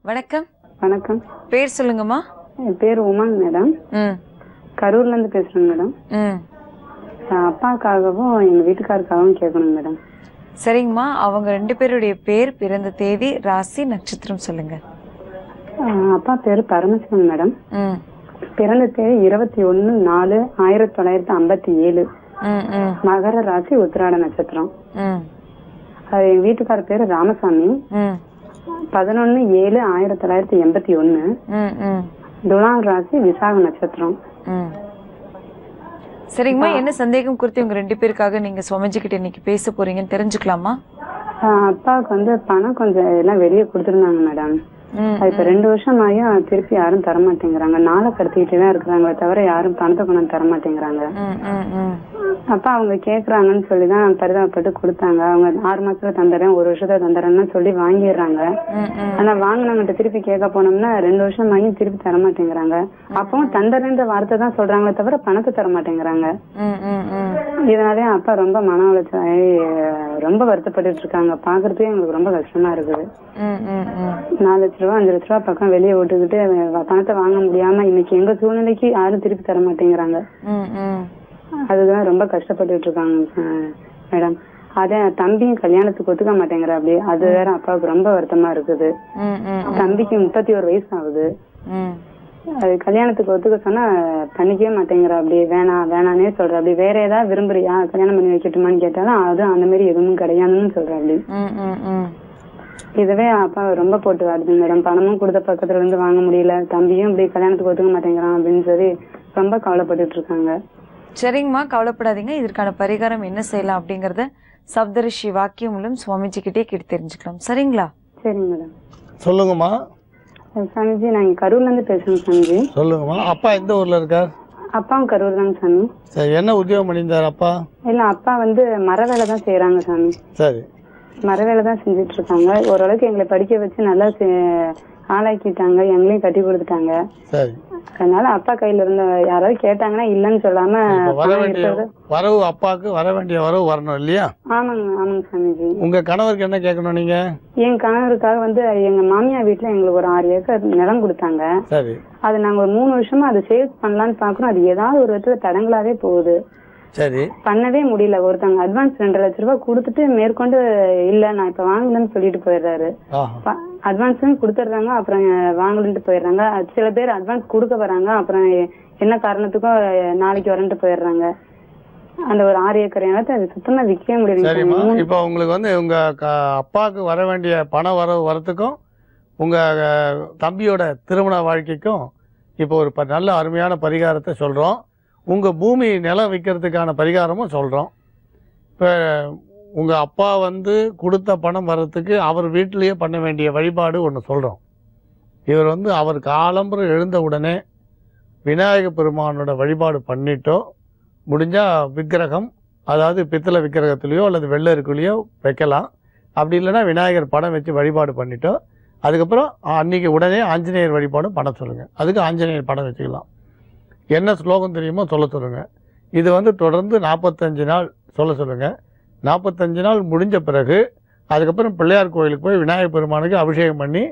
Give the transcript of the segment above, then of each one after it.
வணக்கம். வணக்கம். பேர் சொல்லுங்கம்மா. என் பேர் உமாங்க மேடம். கரூர்லேருந்து பேசுகிறேங்க மேடம். அப்பாவுக்காகவும் எங்கள் வீட்டுக்காருக்காகவும் கேட்கணும் மேடம். சரிங்கம்மா, அவங்க 2 பேருடைய பேர், பிறந்த தேதி, ராசி, நட்சத்திரம் சொல்லுங்க. அப்பா பேர் பரமசிவன் மேடம். பிறந்த தேதி 21/4/1957. மகர ராசி, உத்திராட நட்சத்திரம். என் வீட்டுக்கார பேரு ராமசாமி. 11/7/1981. துலாம் ராசி, விசாக நட்சத்திரம். சரிங்கம்மா, என்ன சந்தேகம் குறித்து உங்க 2 பேருக்காக நீங்க சுமஞ்சுக்கிட்டு இன்னைக்கு பேச போறீங்கன்னு தெரிஞ்சுக்கலாமா? அப்பாவுக்கு பணம் கொஞ்சம் எல்லாம் வெளியே கொடுத்துருந்தாங்க மேடம். அது இப்ப 2 வருஷமாயும் திருப்பி யாரும் தரமாட்டேங்கிறாங்க. நாளை கடத்திக்கிட்டே தான் இருக்கிறாங்களே தவிர யாரும் பணத்தை கொண்டு தரமாட்டேங்கிறாங்க. அப்ப அவங்க கேக்குறாங்கன்னு சொல்லிதான் பரிதாபப்பட்டு கொடுத்தாங்க. அவங்க 6 மாசத்துல தந்துறேன், 1 வருஷத்துல தந்துறேன்னு சொல்லி வாங்கிடுறாங்க. ஆனா வாங்கினவங்கிட்ட திருப்பி கேட்க போனோம்னா 2 வருஷமாயும் திருப்பி தரமாட்டேங்கிறாங்க. அப்பவும் தந்துறேன்ற வார்த்தை தான் சொல்றாங்களே தவிர பணத்தை தரமாட்டேங்கிறாங்க. இதனாலே அப்பா ரொம்ப மன உளைச்சலாகி ரொம்ப வருத்தப்பட்டு இருக்காங்க. பாக்குறதுக்கே எங்களுக்கு ரொம்ப கஷ்டமா இருக்குது. 4 லட்ச ரூபா 5 லட்ச ரூபா பக்கம் வெளியே விட்டுக்கிட்டு பணத்தை வாங்க முடியாம இன்னைக்கு எங்க சூழ்நிலைக்கு யாரும் திருப்பி தர மாட்டேங்கிறாங்க. அதுதான் ரொம்ப கஷ்டப்பட்டு இருக்காங்க மேடம். அதே தம்பியும் கல்யாணத்துக்கு ஒத்துக்க மாட்டேங்கிற அப்படி. அது வேற அப்பாவுக்கு ரொம்ப வருத்தமா இருக்குது. தம்பிக்கு 31 வயசு ஆகுது. அது கல்யாணத்துக்கு ஒத்துக்க சொன்னா பண்ணிக்கவே மாட்டேங்கிற அப்படி. வேணானே சொல்ற அப்படி. வேற ஏதாவது விரும்புறியா, கல்யாணம் பண்ணி வைக்கட்டுமான்னு கேட்டாலும் அது அந்த மாதிரி எதுவும் கிடையாதுன்னு சொல்ற அப்படி. இதுவே அப்பா ரொம்ப போட்டு வாடுது மேடம். பணமும் கொடுத்த பக்கத்துல இருந்து வாங்க முடியல. தம்பியும் இப்படி கல்யாணத்துக்கு ஒத்துக்க மாட்டேங்கிறான் அப்படின்னு சொல்லி ரொம்ப கவலைப்பட்டு இருக்காங்க. சரிங்கம்மா, கவலைப்படாதீங்க. இதற்கான பரிகாரம் என்ன செய்யலாம் அப்படிங்கறத சப்தரிஷி வாக்கியம் மூலம் சுவாமிஜி கிட்டே கேட்டு தெரிஞ்சுக்கலாம். சரிங்களா? சரிங்க மேடம். சொல்லுங்கம்மா. சாமிஜி, நாங்க கரூர்ல இருந்து பேசுறோம் சாமிஜி. சொல்லுங்கம்மா. அப்பா எந்த ஊர்ல இருக்கார்? அப்பாவும் கரூர் தாங்க சாமி. சரி, என்ன உத்தியோகம் பண்ணியிருந்தார் அப்பா? இல்ல, அப்பா மர வேலை தான் செய்யறாங்க சாமி. சரி, மர வேலை தான் செஞ்சுட்டு இருக்காங்க. ஓரளவுக்கு எங்களை படிக்க வச்சு நல்லா ஆளாக்கிட்டாங்க. எங்களையும் கட்டி கொடுத்துட்டாங்க. சரி. அதனால அப்பா கையில இருந்த யாராவது கேட்டாங்கன்னா இல்லன்னு சொல்லாம வரவு அப்பாவுக்கு வர வேண்டிய வரவு வரணும் இல்லையா? ஆமாங்க சாமிஜி. உங்க கணவருக்கு என்ன கேட்கணும் நீங்க? என் கணவருக்காக எங்க மாமியார் வீட்டுல எங்களுக்கு ஒரு 6 ஏக்கர் நிலம் கொடுத்தாங்க. சரி. அது நாங்க ஒரு 3 வருஷமா அதை சேல்ஸ் பண்ணலான்னு பாக்குறோம். அது ஏதாவது ஒரு விதத்துல தடங்களாவே போகுது. சரி. பண்ணவே முடியல. ஒருத்தவங்க அட்வான்ஸ் 2 லட்ச ரூபாய் கொடுத்துட்டு மேற்கொண்டு இல்ல நான் இப்ப வாங்கலன்னு சொல்லிட்டு போயிடுறாரு. அட்வான்ஸ் கொடுத்துடுறாங்க, அப்புறம் வாங்கலன்ட்டு போயிடுறாங்க. சில பேர் அட்வான்ஸ் கொடுக்க வராங்க, அப்புறம் என்ன காரணத்துக்கும் நாளைக்கு வரன்ட்டு போயிடுறாங்க. அந்த ஒரு 6 ஏக்கர் இடத்த அது சுத்தமா விற்கவே முடியல. இப்ப உங்களுக்கு உங்க அப்பாவுக்கு வர வேண்டிய பண வரத்துக்கும் உங்க தம்பியோட திருமண வாழ்க்கைக்கும் இப்போ ஒரு நல்ல அருமையான பரிகாரத்தை சொல்றோம். உங்கள் பூமி நிலம் விற்கிறதுக்கான பரிகாரமும் சொல்கிறோம். இப்போ உங்கள் அப்பா கொடுத்த பணம் வர்றதுக்கு அவர் வீட்டிலேயே பண்ண வேண்டிய வழிபாடு ஒன்று சொல்கிறோம். இவர் அவர் காலம்புற எழுந்த உடனே விநாயக பெருமானோட வழிபாடு பண்ணிட்டோ, முடிஞ்சால் விக்கிரகம், அதாவது பித்தளை விக்கிரகத்துலேயோ அல்லது வெள்ளருக்குள்ளேயோ வைக்கலாம். அப்படி இல்லைன்னா விநாயகர் படம் வச்சு வழிபாடு பண்ணிட்டோ, அதுக்கப்புறம் அன்றைக்கி உடனே ஆஞ்சநேயர் வழிபாடும் பண்ண சொல்லுங்கள். அதுக்கு ஆஞ்சநேயர் படம் வச்சுக்கலாம். என்ன ஸ்லோகம் தெரியுமோ சொல்ல சொல்லுங்கள். இது தொடர்ந்து 45 நாள் சொல்ல சொல்லுங்கள். 45 நாள் முடிஞ்ச பிறகு அதுக்கப்புறம் பிள்ளையார் கோயிலுக்கு போய் விநாயகர் பெருமானுக்கு அபிஷேகம் பண்ணி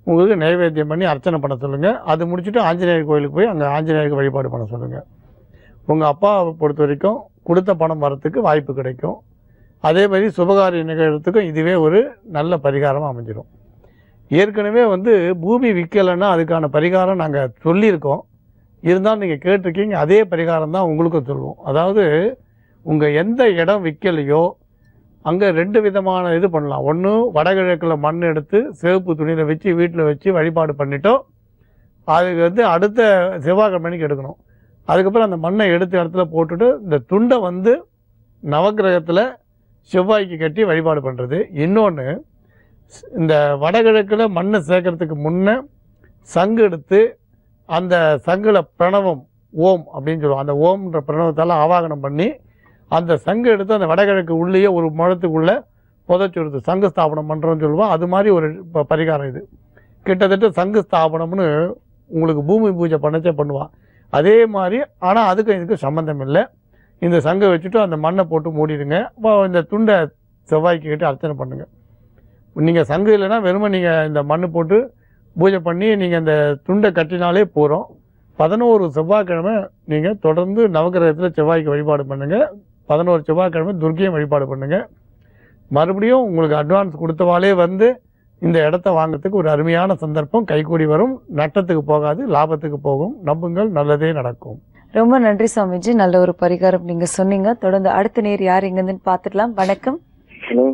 உங்களுக்கு நைவேத்தியம் பண்ணி அர்ச்சனை பண்ண சொல்லுங்கள். அது முடிச்சுட்டு ஆஞ்சநேயர் கோயிலுக்கு போய் அங்கே ஆஞ்சநேயருக்கு வழிபாடு பண்ண சொல்லுங்கள். உங்கள் அப்பாவை பொறுத்த வரைக்கும் கொடுத்த பணம் வரத்துக்கு வாய்ப்பு கிடைக்கும். அதே மாதிரி சுபகாரிய நிகழ்றதுக்கும் இதுவே ஒரு நல்ல பரிகாரமாக அமைஞ்சிடும். ஏற்கனவே பூமி விற்கலைன்னா அதுக்கான பரிகாரம் நாங்கள் சொல்லியிருக்கோம். இருந்தாலும் நீங்கள் கேட்டிருக்கீங்க. அதே பரிகாரம் தான் உங்களுக்கும் சொல்லுவோம். அதாவது உங்கள் எந்த இடம் விற்கலையோ அங்கே 2 விதமான இது பண்ணலாம். ஒன்று, வடகிழக்கில் மண் எடுத்து சிவப்பு துணியில் வச்சு வீட்டில் வச்சு வழிபாடு பண்ணிட்டோ, அதுக்கு அடுத்த செவ்வாய்க்கிழமைக்கு எடுக்கணும். அதுக்கப்புறம் அந்த மண்ணை எடுத்து இடத்துல போட்டுட்டு இந்த துண்டை நவக்கிரகத்தில் செவ்வாய்க்கு கட்டி வழிபாடு பண்ணுறது. இன்னொன்று, இந்த வடகிழக்கில் மண்ணை சேர்க்கறதுக்கு முன்னே சங்கு எடுத்து அந்த சங்குல பிரணவம் ஓம் அப்படின்னு சொல்லுவோம். அந்த ஓம்ன்ற பிரணவத்தால் ஆவாகனம் பண்ணி அந்த சங்கு எடுத்து அந்த வடகிழக்கு உள்ளேயே ஒரு முழத்துக்குள்ளே புதைச்சுடுது. சங்கு ஸ்தாபனம் பண்ணுறோன்னு சொல்லுவோம். அது மாதிரி ஒரு பரிகாரம் இது. கிட்டத்தட்ட சங்கு ஸ்தாபனம்னு உங்களுக்கு பூமி பூஜை பண்ணச்சே பண்ணுவான். அதே மாதிரி, ஆனால் அதுக்கும் இதுக்கும் சம்மந்தம் இல்லை. இந்த சங்கை வச்சுட்டு அந்த மண்ணை போட்டு மூடிடுங்க. இந்த துண்டை செவ்வாய்க்கு கிட்ட அர்ச்சனை பண்ணுங்கள். நீங்கள் சங்கு இல்லைன்னா வெறுமை நீங்கள் இந்த மண் போட்டு பூஜை பண்ணி நீங்கள் அந்த துண்டை கட்டினாலே போகிறோம். 11 செவ்வாய்க்கிழமை நீங்கள் தொடர்ந்து நவகிரகத்தில் செவ்வாய்க்கு வழிபாடு பண்ணுங்கள். 11 செவ்வாய்க்கிழமை துர்க்கையும் வழிபாடு பண்ணுங்கள். மறுபடியும் உங்களுக்கு அட்வான்ஸ் கொடுத்தவாலே வந்து இந்த இடத்த வாங்கிறதுக்கு ஒரு அருமையான சந்தர்ப்பம் கைகூடி வரும். நட்டத்துக்கு போகாது, லாபத்துக்கு போகும். நம்புங்கள், நல்லதே நடக்கும். ரொம்ப நன்றி சுவாமிஜி, நல்ல ஒரு பரிகாரம் நீங்க சொன்னீங்க. தொடர்ந்து அடுத்த நேர் யார் எங்கன்னு பார்த்துக்கலாம். வணக்கம். ஹலோ.